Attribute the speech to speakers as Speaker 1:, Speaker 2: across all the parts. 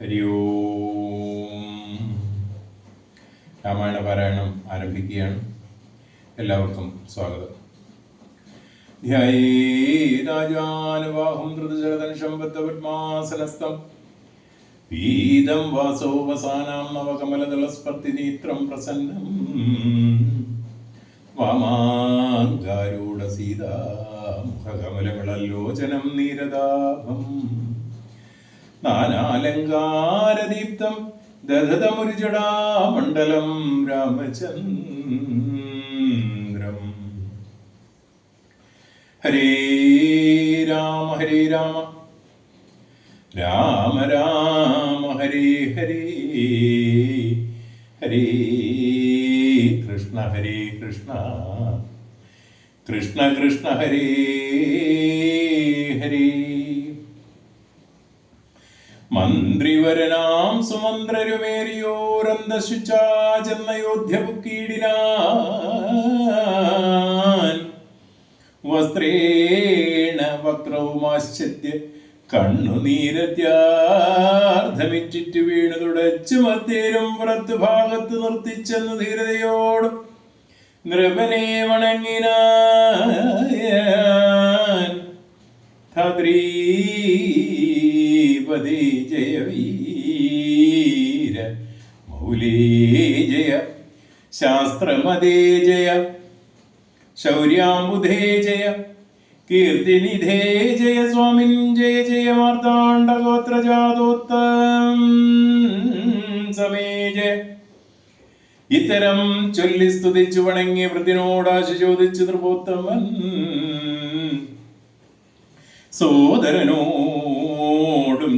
Speaker 1: ഹരി ഓം. രാമായണ പാരായണം ആരംഭിക്കുകയാണ്. എല്ലാവർക്കും സ്വാഗതം. ധ്യായേതാജാനുവാഹം ധൃതശരധനുഷം ബദ്ധപദ്മാസനസ്ഥം പീതം വാസോപസാനാം നവകമലദളസ്പർദ്ധിനേത്രം പ്രസന്നം വാമാങ്കാരൂഢസീതാമുഖകമലമിളല്ലോചനം നീരദാഭം നാനാലങ്കാരദീപ്തം ദധതമുരുജടാമണ്ഡലം രാമചന്ദ്രം. ഹരേ രാമ ഹരേ രാമ രാമ രാമ ഹരേ ഹരേ ഹരേ കൃഷ്ണ ഹരേ കൃഷ്ണ കൃഷ്ണ കൃഷ്ണ ഹരേ ഹരേ. മന്ത്രിവരനാം സുമന്ത്രരുമേറിയോരന്തശുചാചന്നയോധ്യപുക്കീടിനാൻ വസ്ത്രേണ വക്രവുമാശ്ചര്യ കണ്ണുനീരത്യാർദ്ധമിറ്റിറ്റ് വീണു തുടച്ചു മത്തേരും പുറത്ത് ഭാഗത്ത് നിർത്തിച്ചെന്ന് ധീരതയോട് നൃപനെ വണങ്ങിനാൻ. ധദ്രീപതി ജയ വീര മൗലേ ജയ ശാസ്ത്രമതേ ജയ ശൗര്യാംബുധേ ജയ കീർത്തിനിധേ ജയ സ്വാമിൻ ജയ ജയ മാർത്താണ്ഡഗോത്രജാതോത്തം സമേ ജയ. ഇത്തരം ചൊല്ലി സ്തുതിച്ചു വണങ്ങി വൃത്തിനോടാശു ചോദിച്ചു നൃപോത്തമൻ സോദരനോടും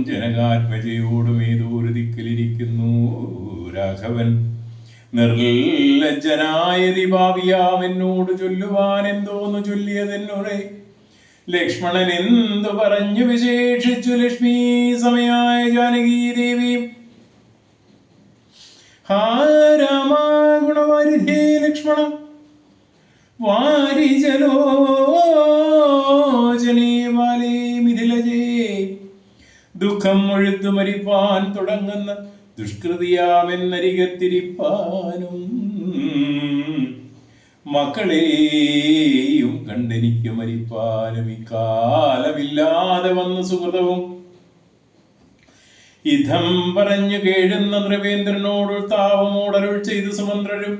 Speaker 1: ജനകാത്മജയോടും ഏതോരു ദിക്കിലിരിക്കുന്നു രാഘവൻ നിർലജ്ജനായതി ഭാവിയാം എന്നോട് ചൊല്ലുവാൻ എന്തോന്നു ചൊല്ലിയതെന്നുടെ ലക്ഷ്മണൻ എന്തു പറഞ്ഞു വിശേഷിച്ചു ലക്ഷ്മി സമയായ ജാനകീ ദേവി. ഹാ രാമ ഗുണവാരിധേ ലക്ഷ്മണ വാരിജലോചനേ ബാലേ മിഥിലജേ. ദുഃഖം ഒഴുത്തു മരിപ്പാൻ തുടങ്ങുന്ന ദുഷ്കൃതിയാമെന്നരികത്തിരിപ്പാനും മക്കളെയും കണ്ടെനിക്ക് മരിപ്പാനും ഇക്കാലമില്ലാതെ വന്ന സുഹൃതവും. ഇതം പറഞ്ഞു കേഴുന്ന നൃപേന്ദ്രനോട് താപമോടരുൾ ചെയ്തു സുമന്ത്രരും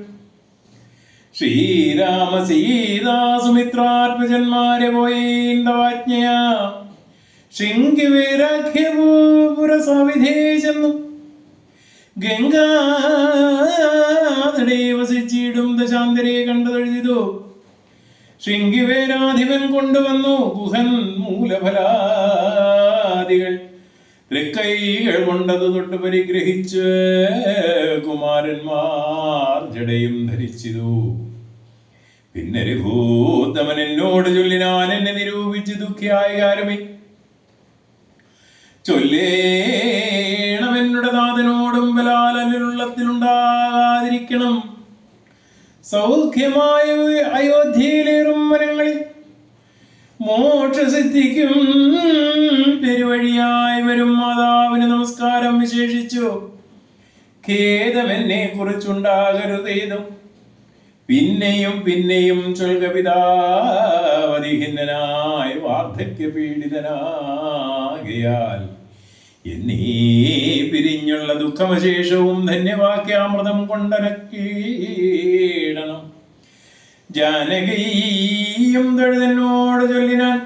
Speaker 1: ശ്രീരാമ സീതാ സുമിത്രാത്മജന്മാരെ പോയിന്തവാജ്ഞയാ ശൃംഗിവേരാഖ്യപുരസവിധേശെന്നു ഗംഗാതടേ വസിച്ചിടും ദശാന്തരെ കണ്ടതെഴുതിതു. ശൃംഗിവേരാധിപൻ കൊണ്ടുവന്നു ഗുഹൻ മൂലഫലാദികൾ തൃക്കൈകൾ കൊണ്ടത് തൊട്ട് പരിഗ്രഹിച്ച് കുമാരന്മാർ ജടയും ധരിച്ചിതു. പിന്നെ രഘൂത്തമൻ എന്നോട് ചൊല്ലിനാൻ എന്നെ നിരൂപിച്ച് ദുഃഖിയായ കാലമേ ചൊല്ലേണമെന്നുടെ നാഥനോടും ബലാലനുള്ളത്തിലുണ്ടാകാതിരിക്കണം. സൗഖ്യമായ അയോധ്യയിലേറും വനങ്ങളിൽ മോക്ഷസിദ്ധിക്കും പെരുവഴിയായി വരും മാതാവിന് നമസ്കാരം വിശേഷിച്ചു. ഖേദമെന്നെ കുറിച്ചുണ്ടാകരുതേതും പിന്നെയും പിന്നെയും ചൊൽക പിതാവതിഹിന്നനായ വാർദ്ധക്യ പീഡിതനാകയാൽ എന്നീ പിരിഞ്ഞുള്ള ദുഃഖമശേഷവും ധന്യവാക്യാമൃതം കൊണ്ടനക്കീടണം. ജാനകിയും തൊഴുതെന്നോട് ചൊല്ലിനാൻ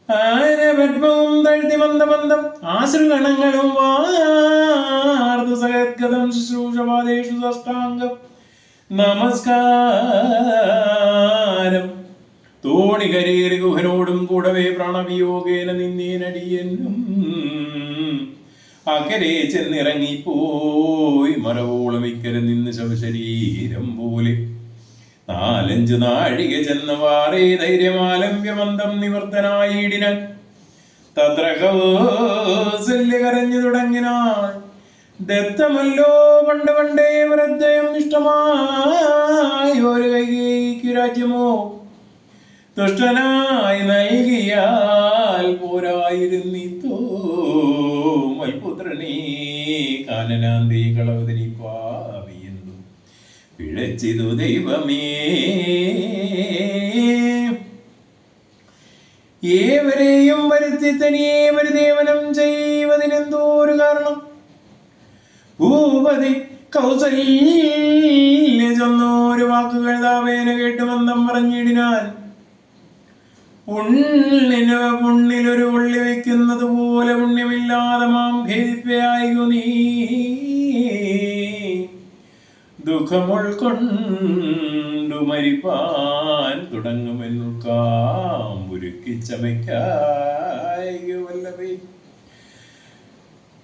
Speaker 1: ആനപത്മവും തഴുതി മന്ദമന്ദം ആശ്രുഗണങ്ങളും വാർന്നു സഹദ്ഗതം ശുശ്രൂഷപാദേഷു സാഷ്ടാംഗം നമസ്കാരം. തോണികരേറി ഗുഹനോടും കൂടവേ പ്രാണവിയോഗേന നിന്നേനടിയെന്നും അക്കരെ ചെന്നിറങ്ങിപ്പോയി മറവോളം ഇക്കരെ നിന്ന് ശവശരീരം പോലെ 4-5 നാഴിക ചെന്ന വാറേ ധൈര്യമാലംബ്യമന്തം നിവർത്തനായിടിനാൻ. തത്ര കൗസല്യ കരഞ്ഞു തുടങ്ങിനാൾ. ദത്തമല്ലോ പണ്ട് പണ്ടേ വരദ്വയം ഇഷ്ടമായി ഒരു കൈകേയിക്കു രാജ്യമോ തുഷ്ടനായി നൽകിയാൽ പോരായിരുന്നിത്തോ തന്നെ കാനനാന്തേ കളവതരിപ്പാവിയെന്നു പിഴച്ചിതു ദൈവമേ. ഏവരെയും വരുത്തി തനിയെ പരിദേവനം ചെയ്വതിനെന്തോരു കാരണം. ഭൂപതി കൗസല്യ ചൊന്നോരു വാക്കുകൾ താവേന കേട്ട് മന്ദം പറഞ്ഞിടിനാൻ. പുണ്ണിലൊരു ഉള്ളി വയ്ക്കുന്നത് പോലെ പുണ്യമില്ലാതെ മാം ഖേദിപ്പയായു നീ. ദുഃഖമുൾക്കൊണ്ടു മരിപ്പാൻ തുടങ്ങുമെന്നുക്കാമ്പുരുക്കിച്ചമയ്ക്കായു വല്ലഭേ.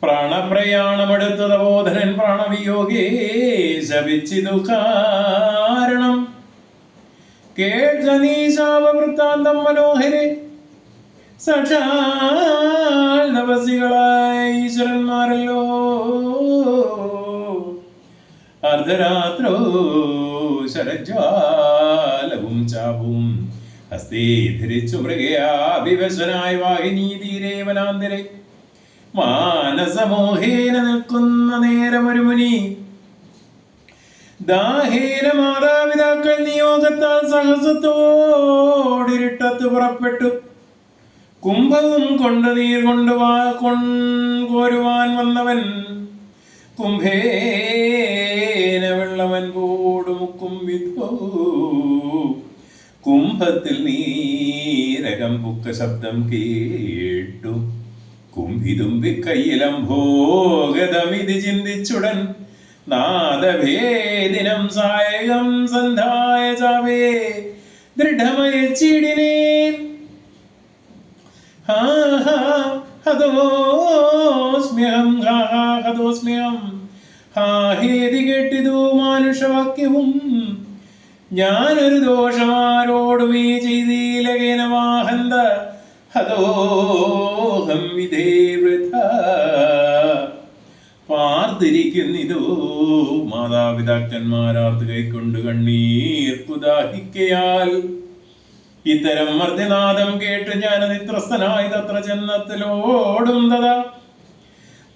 Speaker 1: പ്രാണപ്രയാണമെടുത്ത തപോധനൻ പ്രാണവിയോഗേ ശപിച്ചിതു കാരണം. കേട്ട നീ ശാപവൃത്താന്തം മനോഹരെ. സാക്ഷാൽ തപസ്സികളായ ഈശ്വരന്മാരല്ലോ അർദ്ധരാത്രോ ശരജ്വാലവും ചാപവും ഹസ്തേ ധരിച്ചു മൃഗയാഭിവശനായ വാഹിനി തീരെ വനാന്തരെ മാനസമോഹേന നിൽക്കുന്ന നേരമൊരു മുനി ദാഹേന മാതാപിതാക്കൾ നിയോഗത്താൽ സഹസത്തോടിരുട്ടത്ത് പുറപ്പെട്ടു. കുംഭവും കൊണ്ട് നീർ കോരുവാൻ വന്നവൻ കുംഭേന വെള്ളവൻ കൂടുമുക്കും വിധോ. കുംഭത്തിൽ നീരകം പുക്ക ശബ്ദം കേട്ടു. കുംഭിതുമ്പി കയ്യിലംഭോഗതമിതി ചിന്തിച്ചുടൻ നാദഭേദിനം സായകം സന്ധായ ചാവേ ദൃഢമയച്ചിടിനേൻ. ഹതോസ്മ്യഹം ഹതോസ്മ്യഹം ഹാഹേതി കേട്ടിതു മാനുഷവാക്യവും. ഞാനൊരു ദോഷമാരോടുമേ ചെയ്തീലകേന വാഹന്ത ഹതോഹം വിധേ വൃഥ. പാർത്തിരിക്കുന്നിതോ മാതാപിതാക്കന്മാരാർത്ത് കൈക്കൊണ്ട് കണ്ണീർ കുദാഹിക്കയാൽ. ഇത്തരം മർദ്ദനാദം കേട്ട് ഞാൻ നിത്രസ്തനായി തത്ര ചെന്നത്തിലോടും തഥാ.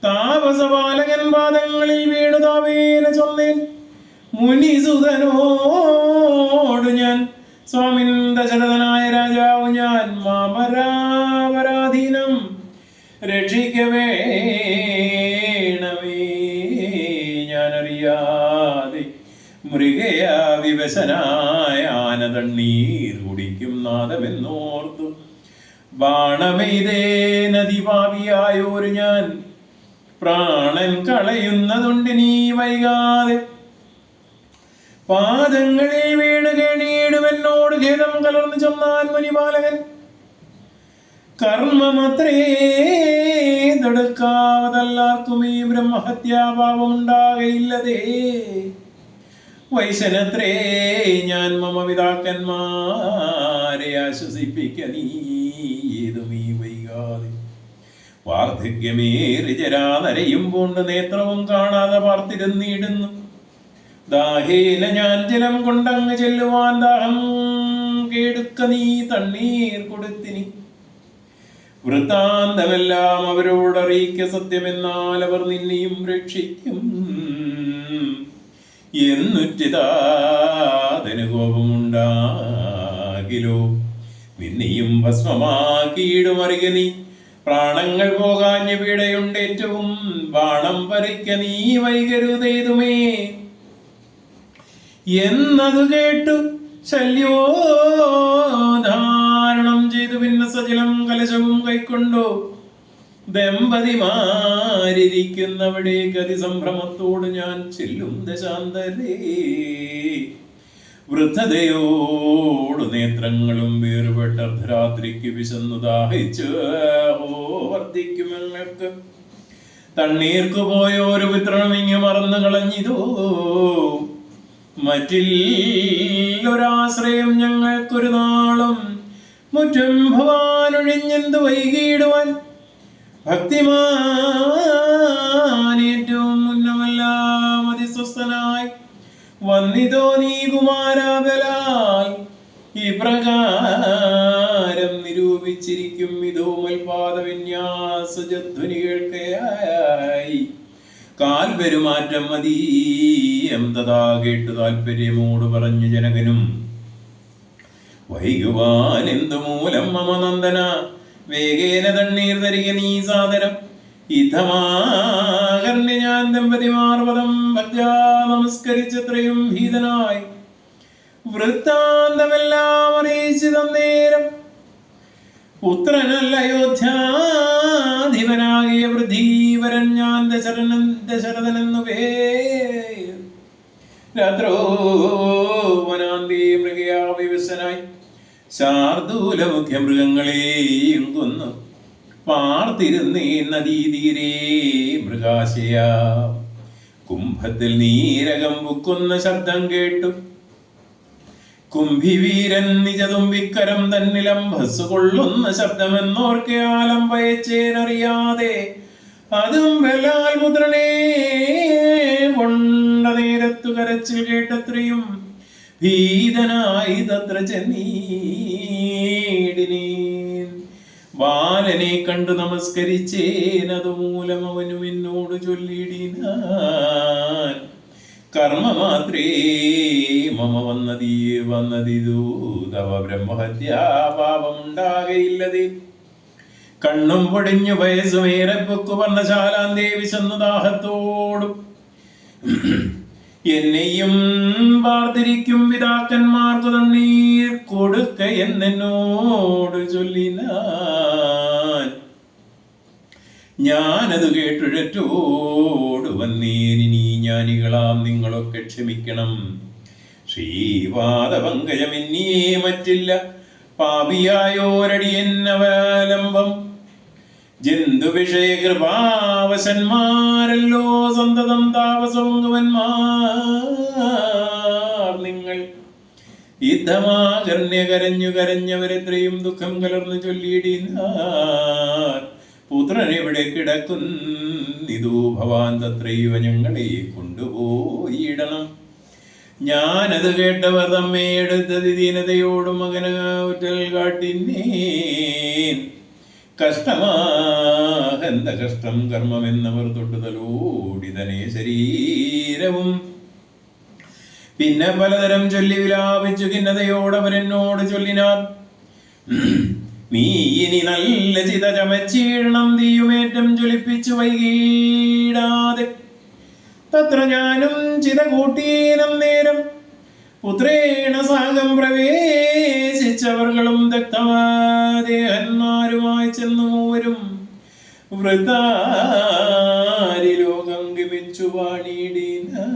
Speaker 1: താപസപാലകൻ പാദങ്ങളിൽ വീണു താവേന ചൊന്നേൻ. മുനിസുതനോട് ഞാൻ സ്വാമിൻ ദശരഥനായ രാജാവ് ഞാൻ മാമരാപരാധീനം രക്ഷിക്കവേണമേ. ഞാനറിയാതെ മൃഗയാ വിവശനായ ആനതണ്ണീർ കുടിക്കും നാദമെന്നോർത്തു ബാണമെയ്തേ നദിപാപിയായോരു ഞാൻ പ്രാണൻ കളയുന്നതുണ്ടിനീ വൈകാതെ. പാദങ്ങളിൽ വീണ് കേണിയിടുമെന്നോട് ഖേദം കലർന്നു ചൊന്നാൻ മുനിപാലകൻ. കർമ്മമത്രേ തടുക്കാവതല്ലാർക്കും ഈ ബ്രഹ്മഹത്യാഭാവമുണ്ടാകയില്ലതേ. വൈശനത്രേ ഞാൻ മമ പിതാക്കന്മാരെ ആശ്വസിപ്പിക്ക നീ ഏതും ഈ വൈകാതെ. വാർദ്ധക്യമേറി ജരാനരയും പൂണ്ട് നേത്രവും കാണാതെ പാർത്തിരുന്നിടുന്നു. ദാഹേന ഞാൻ ജലം കൊണ്ടങ്ങ് ചെല്ലുവാൻ ദാഹം കേടുക്ക നീ തണ്ണീർ കൊടുത്തിനി. വൃത്താന്തമെല്ലാം അവരോടറിയിക്ക സത്യമെന്നാൽ അവർ നിന്നെയും രക്ഷിക്കും എന്നുറ്റിതാതന് കോപമുണ്ടാകിലോ. നിന്നെയും ഭസ്മമാക്കിയിടുമറിയ നീ. പ്രാണങ്ങൾ പോകാഞ്ഞ പീഡയുണ്ട് ഏറ്റവും. ബാണം പറിക്ക നീ വൈകരുതേതുമേ എന്നതു കേട്ടു ശല്യോധാരണം ചെയ്തു. പിന്നെ സജലം കലശവും കൈക്കൊണ്ടു ദമ്പതിമാരിയ്ക്കുന്നവിടെ ഗതിസംഭ്രമത്തോട് ഞാൻ ചെല്ലും ദശാന്തരേ. വൃദ്ധതയോട് നേത്രങ്ങളും വേറുപെട്ട അർദ്ധരാത്രിക്ക് വിശന്നു ദാഹിച്ച് വർദ്ധിക്കുമെങ്ങൾക്ക്. തണ്ണീർക്കു പോയോരു വിത്രണം ഇങ്ങു മറന്നു കളഞ്ഞിതോ. മറ്റില്ലൊരാശ്രയം ഞങ്ങൾക്കൊരു നാളും മുറ്റം ഭവാനൊഴിഞ്ഞെന്തു വൈകിയിടുവാൻ. ഭക്തിമാനേറ്റവും മുന്നമെല്ലാം അതിസ്വസ്ഥനായി വന്നിതോ നീ കുമാരാബലാൽ. ഈ പ്രകാരം നിരൂപി പുരോഗമിച്ചിരിക്കും ഇതോമൽപാദ വിന്യാസധ്വനി കേൾക്കയായി കാൽപെരുമാറ്റം മതീയം തഥാ കേട്ടു താൽപര്യമോട് പറഞ്ഞു ജനകനും വൈകുവാൻ എന്തു മൂലം മമ നന്ദന വേഗേന തണ്ണീർ തരിക നീ സാദരം ഇതമാകർണ്യ ഞാൻ ദമ്പതിമാർവതം ഭക്ത്യാ നമസ്കരിച്ചത്രയും ഭീതനായി വൃത്താന്തമെല്ലാം അറിയിച്ചു തന്നേരം പുത്രനല്ല അയോധ്യാധിപനാകിയ വൃദ്ധീവരൻ ഞാൻ ദശരഥനെന്നു പേർ രാത്രോ വനാന്തി മൃഗയാ വിവശനായി ശാർദൂല മുഖ്യ മൃഗങ്ങളെയും കൊന്നു പാർത്തിരുന്നേ നദീതീരേ മൃഗാശയ കുംഭത്തിൽ നീരകം പുക്കുന്ന ശബ്ദം കേട്ടു കുംഭിവീരൻ നിജതുമ്പിക്കരം തന്നിലംഭസ് കൊള്ളുന്ന ശബ്ദമെന്നോർക്കയാലം പയച്ചേനറിയാതെ അതും വെല്ലാൽ മുദ്രനേ കൊണ്ട നേരത്തു കരച്ചിൽ കേട്ടത്രയും ഭീതനായി തത്ര ചെന്നീടിനീൻ ബാലനെ കണ്ടു നമസ്കരിച്ചേനതുമൂലം അവനും എന്നോട് ചൊല്ലിടിനാൻ കർമ്മമാത്രേ മമ വന്നതിതു തവ ബ്രഹ്മഹത്യാപാപമുണ്ടാകയില്ലതേ കണ്ണും പൊടിഞ്ഞു വയസ്സുമേറെ പൊക്കു പറഞ്ഞ ശാലാന്തേ വിശന്നു ദാഹത്തോടും എന്നെയും വാർത്തിരിക്കും പിതാക്കന്മാർക്കു തണ്ണീർ കൊടുക്ക എന്നോട് ചൊല്ലിനാൻ ഞാനത് കേട്ടുഴറ്റോട് വന്നേനിനി ജ്ഞാനികളാം നിങ്ങളൊക്കെ ക്ഷമിക്കണം ശ്രീപാദപങ്കജമെന്നിയേ മറ്റില്ല പാപിയായോരടിയെന്നവലംബം ജന്തുവിഷയകൃപാവശന്മാരല്ലോ സന്തതം താപസൗങ്കവന്മാർ നിങ്ങൾ യുദ്ധമാകർണ്യ കരഞ്ഞവരെത്രയും ദുഃഖം കലർന്നു ചൊല്ലിയിടിനാർ പുത്രൻ എവിടെ കിടക്കുന്നിതു ഭവാൻ തത്രൈവ ഞങ്ങളെ കൊണ്ടുപോയിടണം ഞാനത് കേട്ടവർ തമ്മേ എടുത്തത് ദീനതയോടും മകനൂറ്റൽ കാട്ടിനേൻ കഷ്ടമാഹന്ത കഷ്ടം കർമ്മമെന്നവർ തൊട്ടുതലോടിതനെ ശരീരവും പിന്നെ പലതരം ചൊല്ലി വിലാപിച്ചു ഖിന്നതയോടവരെന്നോട് ചൊല്ലിനാർ നീ ഇനി നല്ല ചിത ചമച്ചീഴണം തീയുമേറ്റം ജ്വലിപ്പിച്ചു വൈകീടാതെ തത്ര ഞാനും ചിത കൂട്ടീനം നേരം പുത്രേണ സാഗം പ്രവേശിച്ചവർകളും ദഗ്ധമാദേഹന്മാരുമായി ചെന്നു മൂവരും വൃതാരി ലോകം ഗമിച്ചു വാണിടിനാർ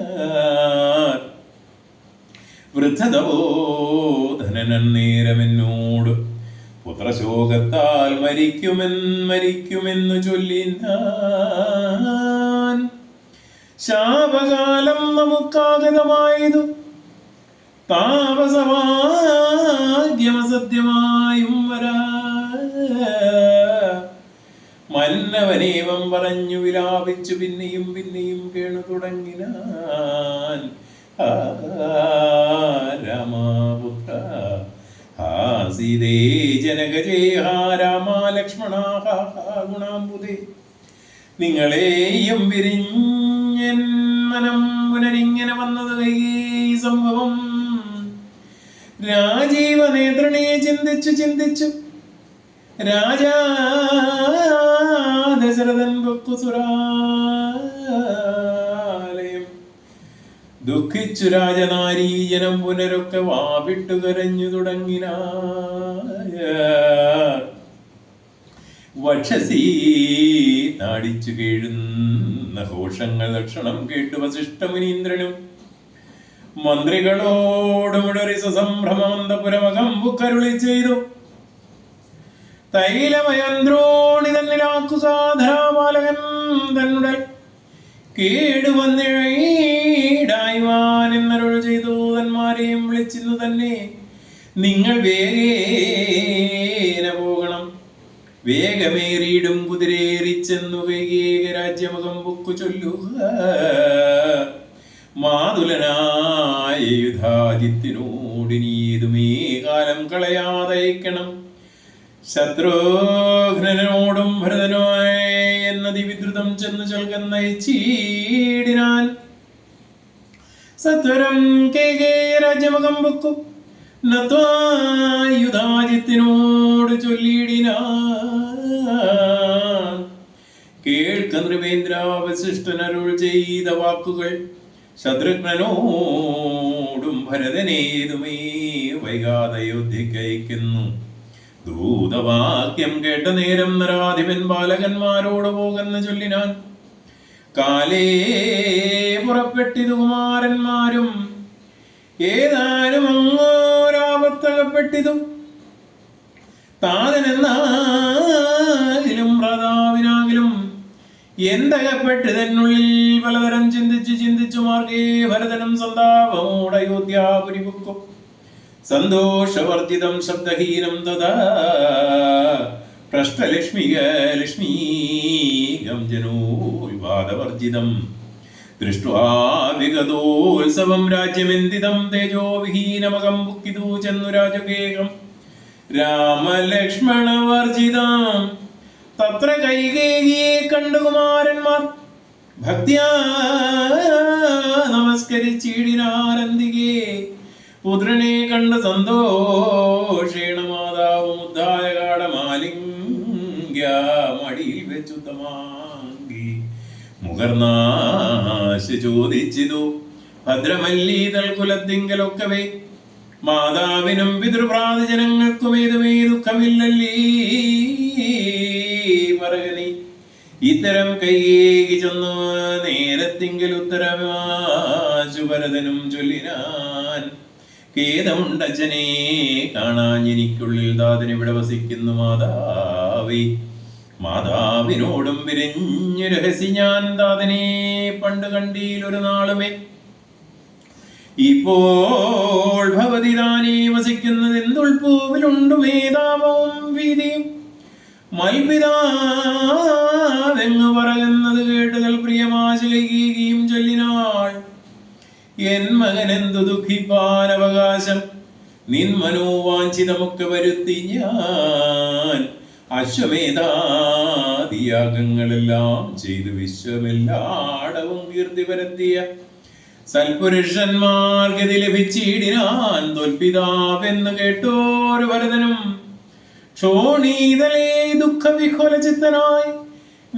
Speaker 1: വൃദ്ധതബോധനൻ നേരമെന്നോട് പുത്രശോകത്താൽ മരിക്കുമെന്നു ചൊല്ലിനാൻ ശാപകാലം നമുക്കാഗതമായതു താപസഭാഗ്യമസത്യമായും വരാ മന്നവനേവം പറഞ്ഞു വിലാപിച്ചു പിന്നെയും കേണു തുടങ്ങിനാൻ രാമപുത്ര സീതേ ജനകജേ രാമ ലക്ഷ്മണ ഗുണാംബുദേ നിങ്ങളെയും വിരിഞ്ഞൻ മനം പുനരിങ്ങനെ വന്നത് ഈ സംഭവം രാജീവ നേത്രനെ ചിന്തിച്ചു രാജാ ദശരഥൻ പൊക്കുസുരാലയം ദുഃഖിച്ചു രാജനാരീജനം പുനരൊക്കെ വാവിട്ടു കരഞ്ഞു തുടങ്ങിന വക്ഷസീ നാടിച്ചു കേഴുന്ന ഘോഷങ്ങൾ ലക്ഷണം കേട്ടു വസിഷ്ഠമുനീന്ദ്രനും മന്ത്രികളോടുമിടറി സസംഭ്രമന്തപുരമകം ബുക്കരുളി ചെയ്തു തൈലമയന്ത്രോണി തന്നിലാക്കുസാധരാപാലകൻ തന്നുടൽ കേടുവന്നിഴയിടായ്വാൻ എന്നരുൾ ചെയ്തു തന്മാരെയും വിളിച്ചിരുന്നു തന്നെ നിങ്ങൾ വേഗേന പോകണം വേഗമേറിയിടും കുതിരേറിച്ചെന്നു കൈകേക രാജ്യമകം ബുക്കു ചൊല്ലുക മാതുലനായ യുധാജിത്തിനോടിനീതുമേ കാലം കളയാതയക്കണം ശത്രുഘ്നോടും ഭരതനുമായി എന്നതി വിദ്രുതം ചെന്ന് ചൊൽകുന്നയിച്ചീടിനാൻ. സത്വരം രാജ്യമകം വെക്കും നത്വായുധാജിത്തിനോട് ചൊല്ലിയിടിനാൻ. കേൾക്ക നൃപേന്ദ്ര, വസിഷ്ഠനരുൾ ചെയ്ത വാക്കുകൾ ശത്രുഘ്നോടും ഭരതനേതുമേ വൈകാതെ അയോധ്യയ്ക്കയക്കുന്നു. ദൂതവാക്യം കേട്ട നേരം നരാധിപൻ ബാലകന്മാരോട് പോകുന്ന ചൊല്ലിനാൻ. കാലേ പുറപ്പെട്ടിതു കുമാരന്മാരും ഏതാനും അങ്ങോരാപത്തകപ്പെട്ടിതു. താതനെന്നാകിലും ഭ്രാതാവിനാകിലും എന്തകപ്പെട്ടിതെന്നുള്ളിൽ പലതരം ചിന്തിച്ചു മാർഗേ ഭരതനും സന്താപമോട് അയോധ്യാപുരി പൊക്കും. സന്തോഷവർജിതം ശബ്ദഹീനം തഥാ പൃഷ്ടലക്ഷ്മീകം ജനോൽവാദവർജിതം ദൃഷ്ട്വാ വിഗതോത്സവം രാജ്യമെന്തിതം തേജോവിഹീനമകം ബുക്കിതു ചെന്നു രാജകേകം. രാമലക്ഷ്മണവർജിതം തത്ര കൈകേയിയെ കണ്ടു കുമാരന്മാർ ഭക്ത്യാ നമസ്കരിച്ചിടിനാരന്തികേ. പുത്രനെ കണ്ട് സന്തോഷേണ മാതാവും ഉദ്ധാരകാടമാലിംഗ്യമടിയിൽ വെച്ചു തമാങ്കി മുഖർനാശ ചോദിച്ചിതു. ഭദ്രമല്ലി തൽക്കുലത്തിങ്കലൊക്കവേ മാതാവിനും പിതൃപ്രാതിജനങ്ങൾക്കുമേതുമേ ദുഃഖമില്ലല്ലീ പറകനി. ഇത്തരം കൈകേകി ചെന്നു നേരത്തിങ്കിൽ ഉത്തരമാശു ഭരതനും ചൊല്ലിനാൻ. ഖേദമുണ്ടച്ഛനെ കാണാൻ എനിക്കുള്ളിൽ താതനിവിടെ വസിക്കുന്നു മാതാവേ. മാതാവിനോടും വിരഞ്ഞു രഹസ്യ ഞാൻ താതനെ പണ്ട് കണ്ടീലൊരു നാളുമേ. ഇപ്പോൾ ഭവതി താനേ വസിക്കുന്നത് എന്തുൾപ്പൂവിലുണ്ടു മേധാവവും വീതിയും. മൽപിതാവെങ്ങു പറയുന്നത് കേട്ടുകൾ പ്രിയമാശകയും ചൊല്ലിനാൾ. എൻ മകൻ എന്തു ദുഃഖിപ്പാൻ അവകാശം, നിൻ മനോവാഞ്ചിതമൊക്കെ വരുത്തി ഞാൻ അശ്വമേധാദിയാഗങ്ങളെല്ലാം ചെയ്തു വിശ്വമെല്ലാടവും കീർത്തി പരത്തിയ സൽപുരുഷന്മാർഗതി ലഭിച്ചിടിനാൻ. തോൽപിതാവെന്ന് കേട്ടോരു ഭരതനും ക്ഷോണീതലേ ദുഃഖവിഹ്വല ചിത്തനായി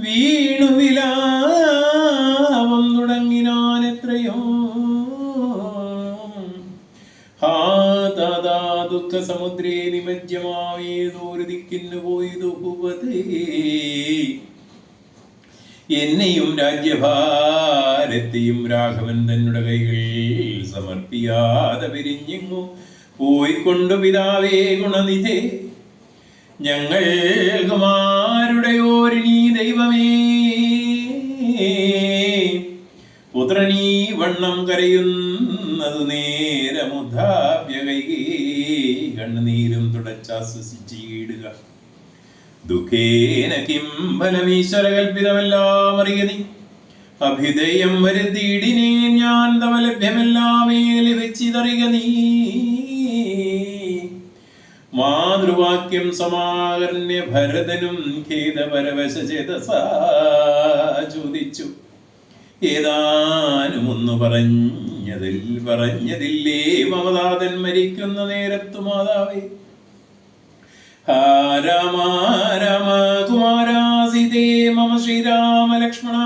Speaker 1: വീണു വിലാപം തുടങ്ങിനാൻ. എത്രയോ ഹാ താതാ ദുഃഖ സമുദ്രേ നിമജ്ജമാവേതോരു ദിക്കിന്നു പോയതു ഭൂപതേ. എന്നെയും രാജ്യഭാരത്തെയും രാഘവൻ തന്നുടെ കൈകളിൽ സമർപ്പിയാതെ പിരിഞ്ഞെങ്ങു പോയിക്കൊണ്ടു പിതാവേ ഗുണനിധേ. ഞങ്ങൾ കുമാരുടെയോരിനീ ദൈവമേ പുത്രനീ വണ്ണം കരയുന്നതു നേരമുദ്ധാപ്യ കൈകേ കണ്ണുനീരും തുടച്ചാശ്വസിച്ചിടുക. ദുഃഖേന കിം ഫലമീശ്വര കൽപ്പിതമെല്ലാം അറിയതി. അഭ്യുദയം വരുത്തിയിടിനേ ഞാൻ തവ ലഭ്യമെല്ലാമേ ലഭിച്ചിതറിയ നീ. മാതൃവാക്യം സമാകർണ്യ ഭരതനും ഖേദപരവശചേതസാ ചോദിച്ചു. ഏതാനും ഒന്ന് പറഞ്ഞതില്ലേ മമതാതൻ മരിക്കുന്ന നേരത്തു മാതാവേ. ഹാ രാമ രാമ കുമാര സീതേ മമ ശ്രീരാമ ലക്ഷ്മണ.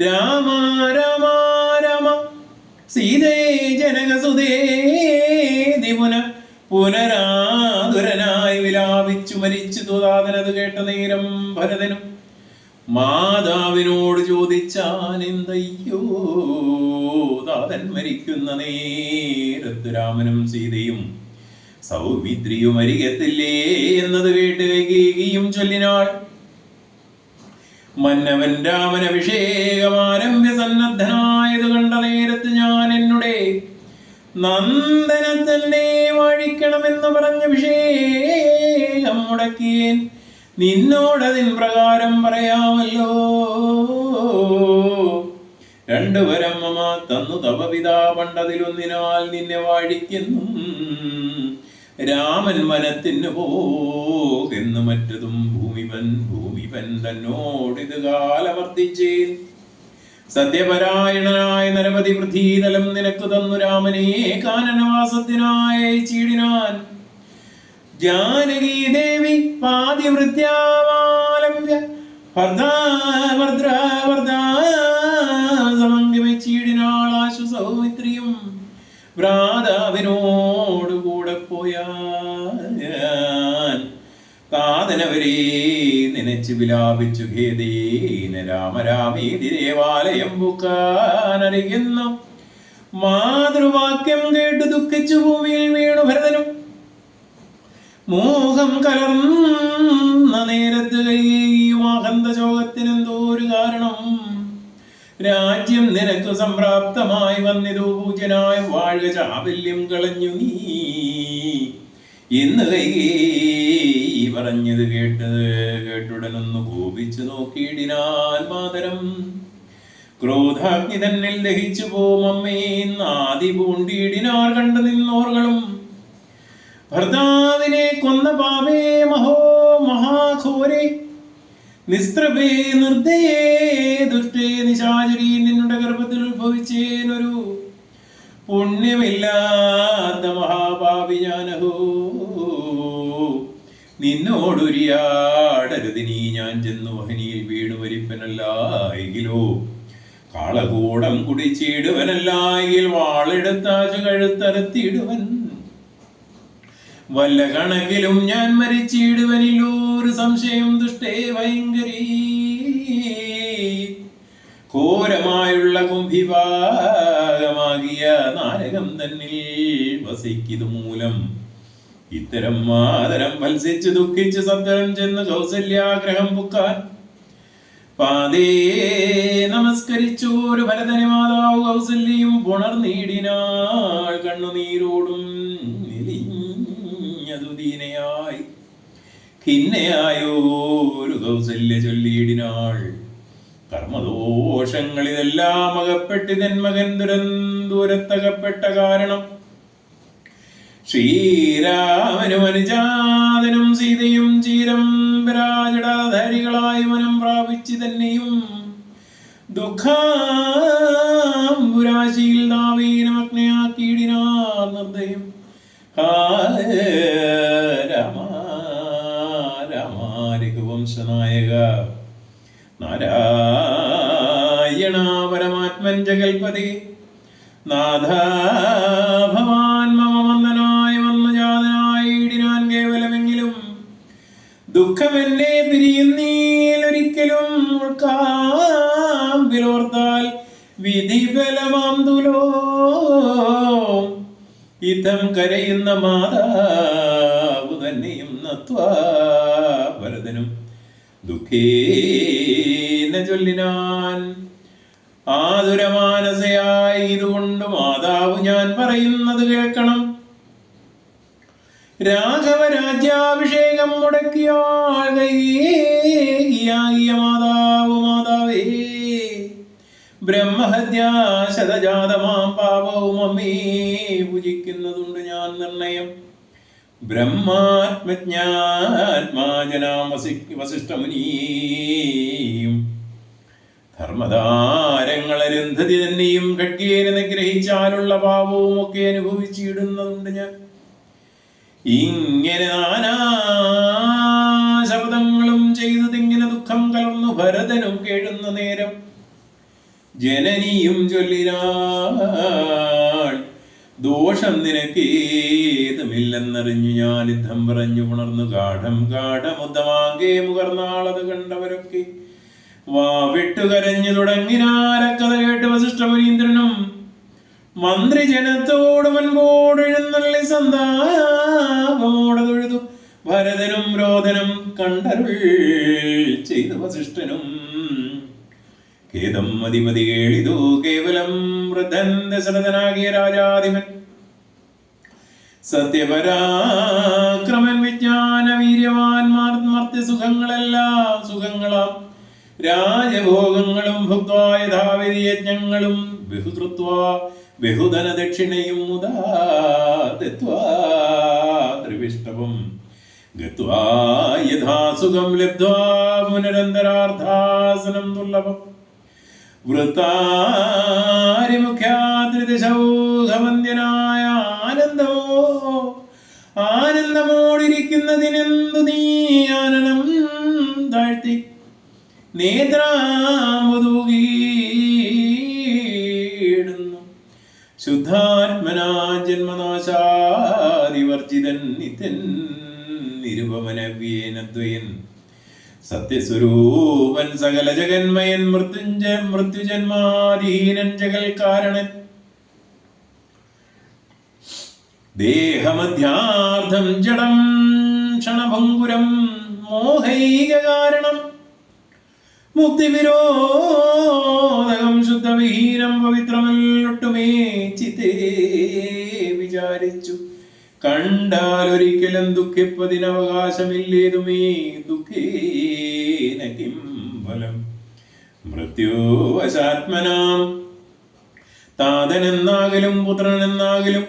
Speaker 1: രാമ രാമ രാമ സീതേ ജനകസുതേ ദിമുന. പുനരാതുരനായി വിലാപിച്ചു മരിച്ചു തുതാതനത് കേട്ട നേരം ഭരതനും മാതാവിനോട് ചോദിച്ചാൻ. എന്തയ്യോ താതൻ മരിക്കുന്ന നേരത്ത് രാമനും സീതയും സൗമിത്രിയും അരികത്തില്ലേ എന്നത് കേട്ട് കൈകേയിയും ചൊല്ലിനാൾ. മന്നവൻ രാമനഭിഷേകമാരംഭ്യ സന്നദ്ധനായത് കണ്ട നേരത്ത് ഞാൻ എന്നുടെ നന്ദനത്തന്നെ വാഴിക്കണമെന്ന് പറഞ്ഞ അഭിഷേകം മുടക്കിയേൻ. നിന്നോടതിൻ പ്രകാരം പറയാമല്ലോ. രണ്ടു വരം മമ തന്നു തവ പിതാ പണ്ടതിലൊന്നിനാൽ നിന്നെ വാഴിക്കുന്നു. രാമൻ വനത്തിന് പോകെന്ന് മറ്റതും ഭൂമിപൻ തന്നോടിത് കാലവർത്തിച്ചേൻ. സത്യപരായണനായ നരപതി പൃഥ്വീതലം നിനക്ക് തന്നു രാമനെ കാനനവാസത്തിനായി ചീടിനാൻ. ജാനകീ ദേവി പാതിവൃത്യാവാലംബ്യ സമംഗമിച്ചീടിനാൾ ആശു സൗമിത്രിയും ഭ്രാതാവിനോട് കൂടെ പോയാൻ. കാതനവരെ നനച്ചു വിലാപിച്ചു ഖേദേന രാമരാമേതി ദേവാലയം പൂക്കാനറിയുന്നു. മാതൃവാക്യം കേട്ട് ദുഃഖിച്ചു ഭൂമിയിൽ വീണു ഭരതനും. മോഹം കലർന്ന നേരത്ത് കൈയുമാകന്ത ശോകത്തിനെന്തോ ഒരു കാരണം. രാജ്യം നിനക്ക് സംപ്രാപ്തമായി വന്നിതു പൂജനായി വാഴുക ചാബല്യം കളഞ്ഞു നീ എന്ന് കൈകേയി പറഞ്ഞത് കേട്ടുടനൊന്നു കോപിച്ചു നോക്കിയിടിനാൻ മാതരം. ക്രോധാഗ്നി തന്നിൽ ദഹിച്ചു പോമമ്മേ നാദി പൂണ്ടിയിടിനാർ കണ്ടു നിന്നോർകളും. ഭർത്താവിനെ കൊന്ന പാപേ മഹാഘോരേ നിസ്ത്രപേ നിർദ്ദയേ ദുഷ്ടേ നിശാചരീ നിന്നുടെ ഗർഭത്തിൽ ഉത്ഭവിച്ചേനൊരു പുണ്യമില്ലാത്ത മഹാപാപി ഞാനഹോ. നിന്നോടുരിയാടരുതിനീ ഞാൻ ചെന്നു വഹനിയിൽ വീണു വരിപ്പനല്ലായെങ്കിലോ കാളകൂടം കുടിച്ചിടുവനല്ലായെങ്കിൽ വാളെടുത്താച്ചു കഴുത്തറുത്തിടുവൻ. വല്ല കണക്കിലും ഞാൻ മരിച്ചിടുവനില്ലൊരു സംശയം ദുഷ്ടേ ഭയങ്കരീ. ഘോരമായുള്ള കുംഭിഭാഗമാകിയ നാരകം തന്നിൽ വസിക്കതു മൂലം ഇത്തരം മാതരം മത്സിച്ചു ദുഃഖിച്ചു സത്വരം ചെന്ന് കൗസല്യാഗ്രഹം പുക്കാൻ. പാതേ നമസ്കരിച്ചോരു ഭരതനെ മാതാവ് കൗസല്യയും പുണർനീടിനാൾ. കണ്ണുനീരോടും ദീനയായി ഖിന്നയായോരു കൗസല്യ ചൊല്ലിയിടിനാൾ. കർമ്മദോഷങ്ങളിതെല്ലാം അകപ്പെട്ടിതൻ മകൻ ദൂരത്തകപ്പെട്ട കാരണം. ശ്രീരാമനും അനുജാതനും സീതയും ചീരംബരാജടാധാരികളായി മനം പ്രാപിച്ചു തന്നെയും ദുഃഖാംബുരാശിയിൽ നാവീനമഗ്നയാക്കിയിടിനാർ നിർദ്ദയം. രാമ രാമ രഘുവംശനായക നാരായണ പരമാത്മൻ ജഗൽപതി നാഥ ഭവാൻ മമ മന്ദനായി വന്നു ജാതനായിടിനാൻ കേവലമെങ്കിലും ദുഃഖമെന്നെ പിരിയുന്നീലൊരിക്കലും ഉൾക്കാമ്പിലോർത്താൽ വിധിബലമാം തുലോ. ഇതം കരയുന്ന മാതാവു തന്നെയും നത്വാ ഭരതനും ദുഃഖേന ചൊല്ലിനാൻ. ആതുരമാനസയായി ഇതുകൊണ്ട് മാതാവ് ഞാൻ പറയുന്നത് കേൾക്കണം. രാഘവരാജ്യാഭിഷേകം മുടക്കിയാൾ കൈകേയിയാകിയ മാതാവേ ബ്രഹ്മഹത്യാ ശതജാതമാം പാപവും അമ്മേ പൂജിക്കുന്നതുണ്ട് ഞാൻ നിർണയം. ബ്രഹ്മാത്മജ്ഞാത്മാജനാം വസിഷ്ഠമുനിയും ധർമ്മധാരങ്ങളരുന്ധതി തന്നെയും ഖഡ്ഗേന നിഗ്രഹിച്ചാലുള്ള പാപവും ഒക്കെ അനുഭവിച്ചിടുന്നതുണ്ട് ഞാൻ. ഇങ്ങനെ നാനാ ശബ്ദങ്ങളും ചെയ്തതിങ്ങനെ ദുഃഖം കലർന്നു ഭരതനും കേഴുന്ന നേരം ജനനിയും ചൊല്ലിനാൾ. ദോഷം നിനക്കേതുമില്ലെന്നറിഞ്ഞു ഞാൻ യുദ്ധം പറഞ്ഞു ഉണർന്നു ഗാഠമുദ്ധമാകെ മുകർന്നാളത് കണ്ടവരൊക്കെ വാവിട്ടു തുടങ്ങിനാരക്കഥ കേട്ട് വസിഷ്ഠമുനീന്ദ്രനും മന്ത്രിജനത്തോട് മുൻപോട് എഴുന്നള്ളി സന്താപമോടെ തൊഴുതു. ഭരതനും രോദനം കണ്ടരുൾ ചെയ്തു വസിഷ്ഠനും ഖേദം മതിമതി കേളിതു കേവലം വൃദ്ധൻ ദശരഥനാകിയ രാജാധിപൻ. സത്യപരാക്രമൻ വിജ്ഞാന വീര്യവാൻ മർത്യസുഖങ്ങളെല്ലാം സുഖങ്ങളാം രാജഭോഗങ്ങളും ഭുക്വാ യഥാവിധി യജ്ഞങ്ങളും ബഹുകൃത്വാ ബഹുധന ദക്ഷിണയും മുദാ വിഷ്ടവം ഗത്വാ യഥാ സുഖം ലബ്ധ്വാ പുനരന്തരാർത്ഥാസനം ദുർലഭം വൃത്താരിമുഖ്യാദ്രിദശൗഘവന്ദ്യനായ ആനന്ദമോടിരിക്കുന്നതിനെന്തു നീ ആനനം താഴ്ത്തി നേത്രാമുതൂകിയിടുന്നു ശുദ്ധാത്മനാ ജന്മനാശാദിവർജിതൻ നിത്യൻ നിരുപമനവ്യേനദ്വയൻ സത്യസ്വരൂപൻ സകല ജഗന്മയൻ മൃത്യുജന്മാധീനൻ ജഗൽ കാരണൻ ദേഹമധ്യാർത്ഥം ജഡം ക്ഷണഭംഗുരം മോഹൈക കാരണം മുക്തിവിരോധകം ശുദ്ധവിഹീനം പവിത്രമല്ലൊട്ടുമേ ചിത്തേ വിചാരിച്ചു കണ്ടാലൊരിക്കലും ദുഃഖിപ്പതിനവകാശമില്ലേതുമേ ദുഃഖേന കിം ഫലം മൃത്യുവശാത്മനാം താതനെന്നാകലും പുത്രനെന്നാകലും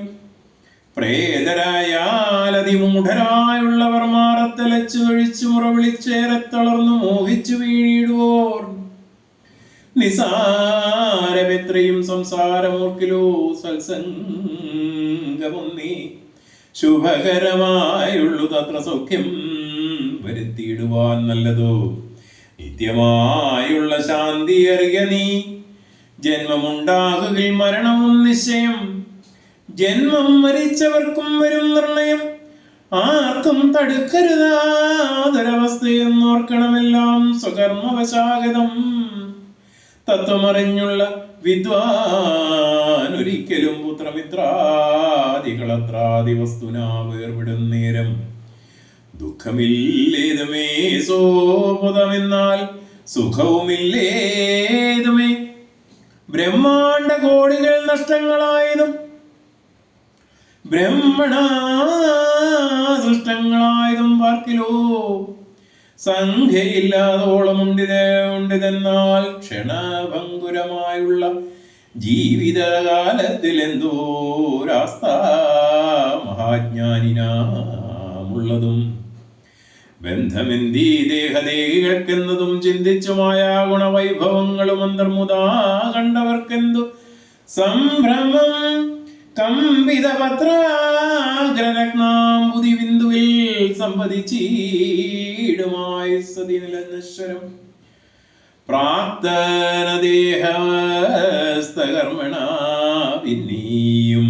Speaker 1: പ്രേതരായാൽ അതിമൂഢരായുള്ളവർ മാറത്തലച്ചു കഴിച്ചു മുറവിളിച്ചേറെ തളർന്നു മോഹിച്ചു വീണിടുവോർ നിസാരമെത്രയും സംസാരമോർക്കിലോ സത്സംഗമൊന്നീ ശുഭകരമായുള്ളു തത്ര സൗഖ്യം വരുത്തിയിടുവാൻ നല്ലതോ നിത്യമായുള്ള ശാന്തി അറിയ നീ ജന്മമുണ്ടാകുകിൽ മരണവും നിശ്ചയം ജന്മം മരിച്ചവർക്കും വരും നിർണയം ആർക്കും തടുക്കരുതാതൊരവസ്ഥയെന്നോർക്കണമെല്ലാം സ്വകർമ്മവശാഗതം തത്വമറിഞ്ഞുള്ള വിദ്വാൻ ഒരിക്കലും പുത്രമിത്രാദികളത്രാദി വസ്തുനാ വേർവിടും നേരം ദുഃഖമില്ലേതുമേ സോപുതമെന്നാൽ സുഖവുമില്ലേതുമേ ബ്രഹ്മാണ്ട കോടികൾ നഷ്ടങ്ങളായതും ബ്രഹ്മണാസൃഷ്ടങ്ങളായതും പാർക്കിലോ സംഖ്യയില്ലാതോളം ഉണ്ടിതെന്നാൽ ക്ഷണഭംഗുരമായുള്ള ജീവിതകാലത്തിൽ എന്തോരാസ്ഥ മഹാജ്ഞാനിനാമുള്ളതും ബന്ധമെന്തീ ദേഹദേഹികൾക്കെന്നതും ചിന്തിച്ചുമായ ഗുണവൈഭവങ്ങളും അന്തർമുദാ കണ്ടവർക്കെന്തു സംഭ്രമം കമ്പിതപത്രാഗ്രരത്നാംബുധി ബിന്ദുവിൽ സംവദിച്ചീടുമായി സതി നിലനശ്വരം പ്രാപ്തനദേഹസ്ഥകർമ്മണ പിന്നെയും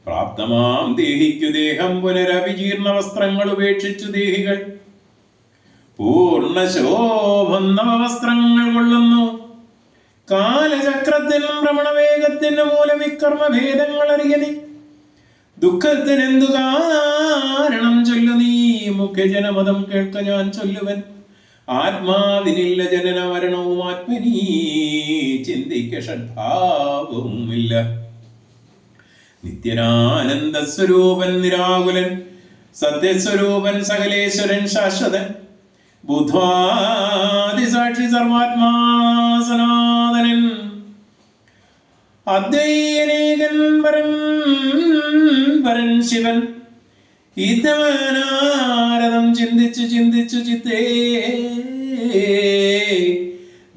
Speaker 1: പ്രാപ്തമാം ദേഹിക്കു ദേഹം പുനരഭിജീർണ വസ്ത്രങ്ങൾ ഉപേക്ഷിച്ചു ദേഹികൾ പൂർണ്ണശോഭം നവവസ്ത്രങ്ങൾ കൊള്ളുന്നു കാലചക്രത്തിനും ഭ്രമണവേഗത്തിന് മൂലം വികർമ്മഭേദങ്ങൾ അറിയണി ദുഃഖത്തിനെന്തു കാരണം ചൊല്ലു നീ മുഖ്യജനമതം കേൾക്ക ഞാൻ ചൊല്ലുവൻ ആത്മാവിനില്ല ജനന മരണവും ആത്മനീ ചിന്തിക്ക ഷഡ്ഭാവവുമില്ല നിത്യനാനന്ദ സ്വരൂപൻ നിരാകുലൻ സത്യസ്വരൂപൻ സകലേശ്വരൻ ശാശ്വതൻ ബുദ്ധ്വാദിസാക്ഷി സർവാത്മാ സനാതനൻ അദ്വൈനേകൻ പരൻ ശിവൻ ഇതമനാരദം ചിന്തിച്ചു ചിത്തേ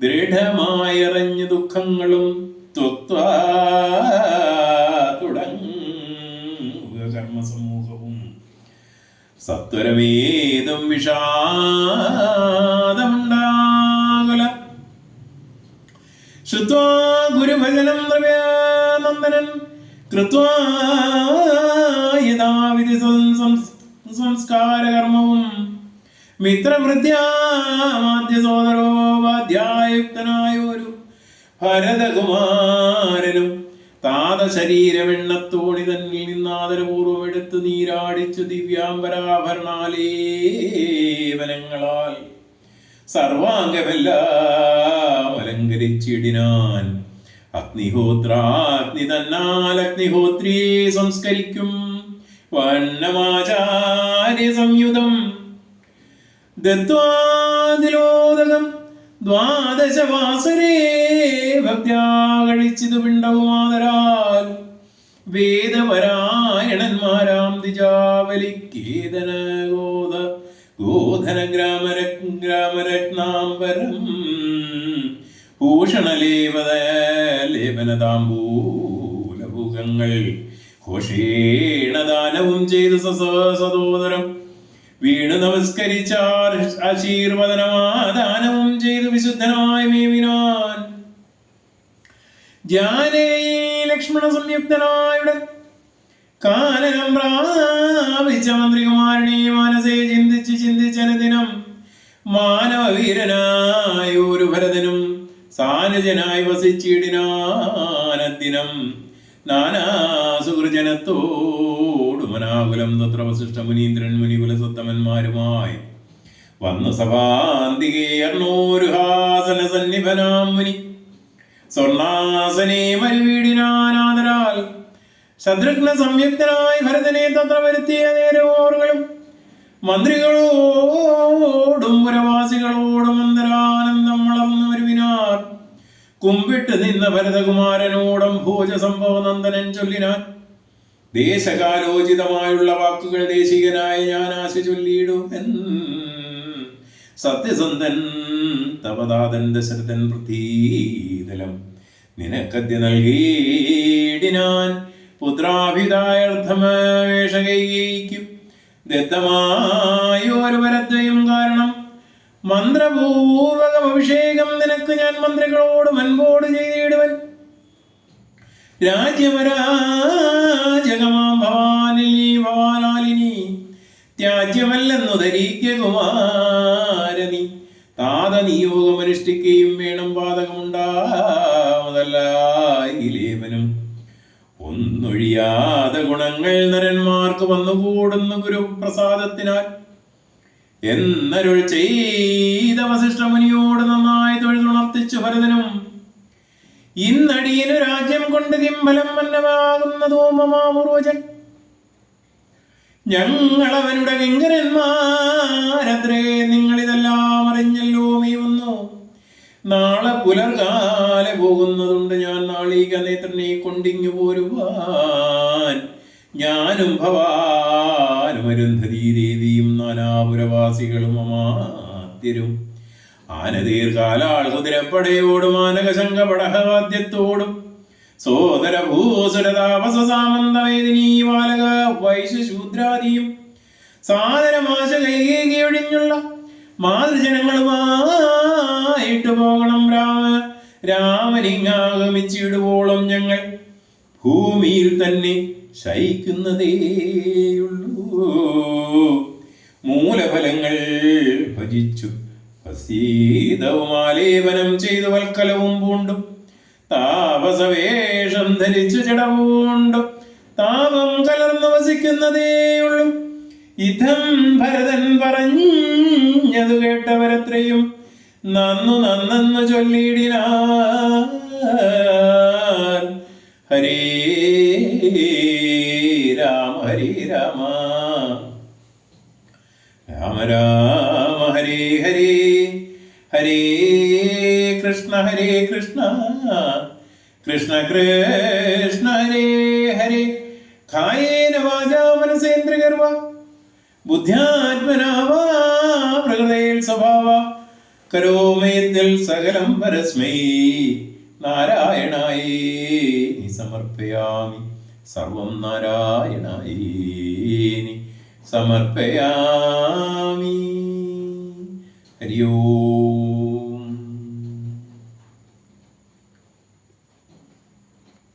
Speaker 1: ദൃഢമായറിഞ്ഞു ദുഃഖങ്ങളും ത്വക്വാ തുടങ്ങുക കർമ്മസമൂഹവും സത്വരമേതും വിഷാദമുണ്ടാകുല ശ്രുത്വാ ഗുരുഭജനം ദ്രവ്യാനന്ദനൻ കൃത്വാ യഥാവിധി സംസ്കാരകർമ്മവും മിത്രവൃദ്ധ്യാമാദ്യ സോദരോപാധ്യായുക്തനായ ഒരു ഭരതകുമാരനും താതശരീരമെണ്ണത്തോണി തന്നിൽ നിന്നാദരപൂർവം എടുത്തു നീരാടിച്ചു ദിവ്യാംബരാഭരണാലേപനങ്ങളാൽ സർവാംഗമെല്ലാം അലങ്കരിച്ചിടിനാൻ അഗ്നിഹോത്രാഗ്നി തന്നാൽ അഗ്നിഹോത്രിയെ സംസ്കരിക്കും വന്നമാചാര്യ സംയുതം ദത്വാതിലോദകം ദ്വാദശവാസരേ ഭക്ത്യാ കഴിച്ചിതു പിണ്ടവുമാതരാൽ വേദപരായണനായ നാരായണന്മാരാം ദിജാവലിക്കേതന ഗോധന ഗ്രാമരത്നാംബരം ഭൂഷണലേപനതാംബൂലഭുഗങ്ങൾ ഘോഷേണദാനവും ചെയ്തു സദോദരം വീണു നമസ്കരിച്ചാർ ആശീർവദനമാദാനവും ചെയ്തു വിശുദ്ധനായ മേവിനാൻ. ജാനകി ലക്ഷ്മണ സംയുക്തനായുടെ കാനനം പ്രാപിച്ച മന്ത്രികുമാരനെ മനസ്സെ ചിന്തിച്ചനുദിനം മാനവവീരനായ ഒരു ഭരതനും സാനുജനായി വസിച്ചിടിനാനദിനം നാനാസുഹൃജനത്തോടുമനാകുലം തത്ര വസിഷ്ഠ മുനീന്ദ്രൻ മുനികുലസത്തമന്മാരുമായി വന്നു സഭാന്തികേർണോരുഹാസന സന്നിഭനാം മുനി സ്വർണാസനെ മരുവീടിനാനാദരാൽ ശത്രുഘ്ന സംയുക്തനായി ഭരതനെ തത്ര വരുത്തിയ നേരോറുകളും മന്ത്രികളോടും പുരവാസികളോടും അന്തരാനന്ദം വളർന്നു വരുവിനാർ. കുമ്പിട്ട് നിന്ന ഭരതകുമാരനോടും ഭോജ സംഭവനന്ദനൻ ചൊല്ലിനാൻ. ദേശകാലോചിതമായുള്ള വാക്കുകൾ ദേശികനായ ഞാൻ ആശ ചൊല്ലിയിടുവൻ. സത്യസന്ധൻ തപദാതൻ ദശരഥൻ പൃഥ്വീതലം നിനക്കദ്യ നൽകിയിടിനാൻ. പുത്രാഭിതായർത്ഥമേഷകൈക്കും ദത്തമായൊരു വരത്വയും കാരണം മന്ത്രപൂർവകം അഭിഷേകം നിനക്ക് ഞാൻ മന്ത്രികളോട് അൻപോട് ചെയ്തിടുവൻ. രാജ്യമരാജകമാം ഭവാനാലിനി ത്യാജ്യമല്ലെന്നു ധരിക്ക കുമാരനി. താത നിയോഗമനുഷ്ഠിക്കുകയും വേണം, ബാധകമുണ്ടാവതല്ല ഇലേവനും. ഒന്നൊഴിയാതെ ഗുണങ്ങൾ നരന്മാർക്ക് വന്നുകൂടുന്നു ഗുരുപ്രസാദത്തിനാൽ എന്നരുൾ ചെയ്ത വസിഷ്ഠമുനിയോട് നന്നായി തൊഴിലുണർത്തിച്ചു ഭരതനും. ഇന്നടിയനു രാജ്യം കൊണ്ട് കിംബലം മന്നമാകുന്നതോ മമാപൂർവജൻ. ഞങ്ങളവനുടെ കിങ്കരന്മാരത്രേ, നിങ്ങളിതെല്ലാം അറിഞ്ഞല്ലോ മീവുന്നു. നാളെ പുലർകാലെ പോകുന്നതുണ്ട് ഞാൻ നാളിക നേത്രനെ കൊണ്ടിങ്ങു പോരുവാൻ. ഞാനും ഭവാനും അരുന്ധതി ദേവിയും നാനാപുരവാസികളും അമാത്യരും ആനദീർഘാലാൾ കുതിരപ്പടയോടും ആനകശങ്കപടഹവാദ്യത്തോടും സോദരഭൂസുരതാപസാമന്തവേദിനീ ബാലക വൈശ്യശൂദ്രാദിയും സാദരമാശ കൈകേകിയൊഴിഞ്ഞുള്ള മാതൃജനങ്ങളുമായിട്ട് പോകണം. രാമനിങ്ങാഗമിച്ചിടുവോളം ഞങ്ങൾ ഭൂമിയിൽ തന്നെ ശയിക്കുന്നതേയുള്ളൂ. മൂലഫലങ്ങൾ ഭജിച്ചു വസീതവും ആലേപനം ചെയ്തു വൽക്കലവും പൂണ്ടും താപസവേഷം ധരിച്ചു ജടപൂണ്ടും താപം കലർന്നു വസിക്കുന്നതേയുള്ളൂ. ഇതം ഭരതൻ പറഞ്ഞതു കേട്ടവരത്രയും നന്നെന്നു ചൊല്ലിയിടിനാൻ. ഹരേ രാമ ഹരേ രാമ രാമ രാമ ഹരേ ഹരേ ഹരേ കൃഷ്ണ കൃഷ്ണ കൃഷ്ണ ഹരേ ഹരേ. കായേന വാചാ മനസേന്ദ്രിയർവ ബുദ്ധ്യാത്മനാ വാ പ്രകൃതേൽ സ്വഭാവ കരോമയത്തിൽ സകലം പരസ്മൈ നാരായണായേനി സമർപ്പയാമി. സർവം നാരായണായേനി സമർപ്പയാമി. ഹരി ഓം.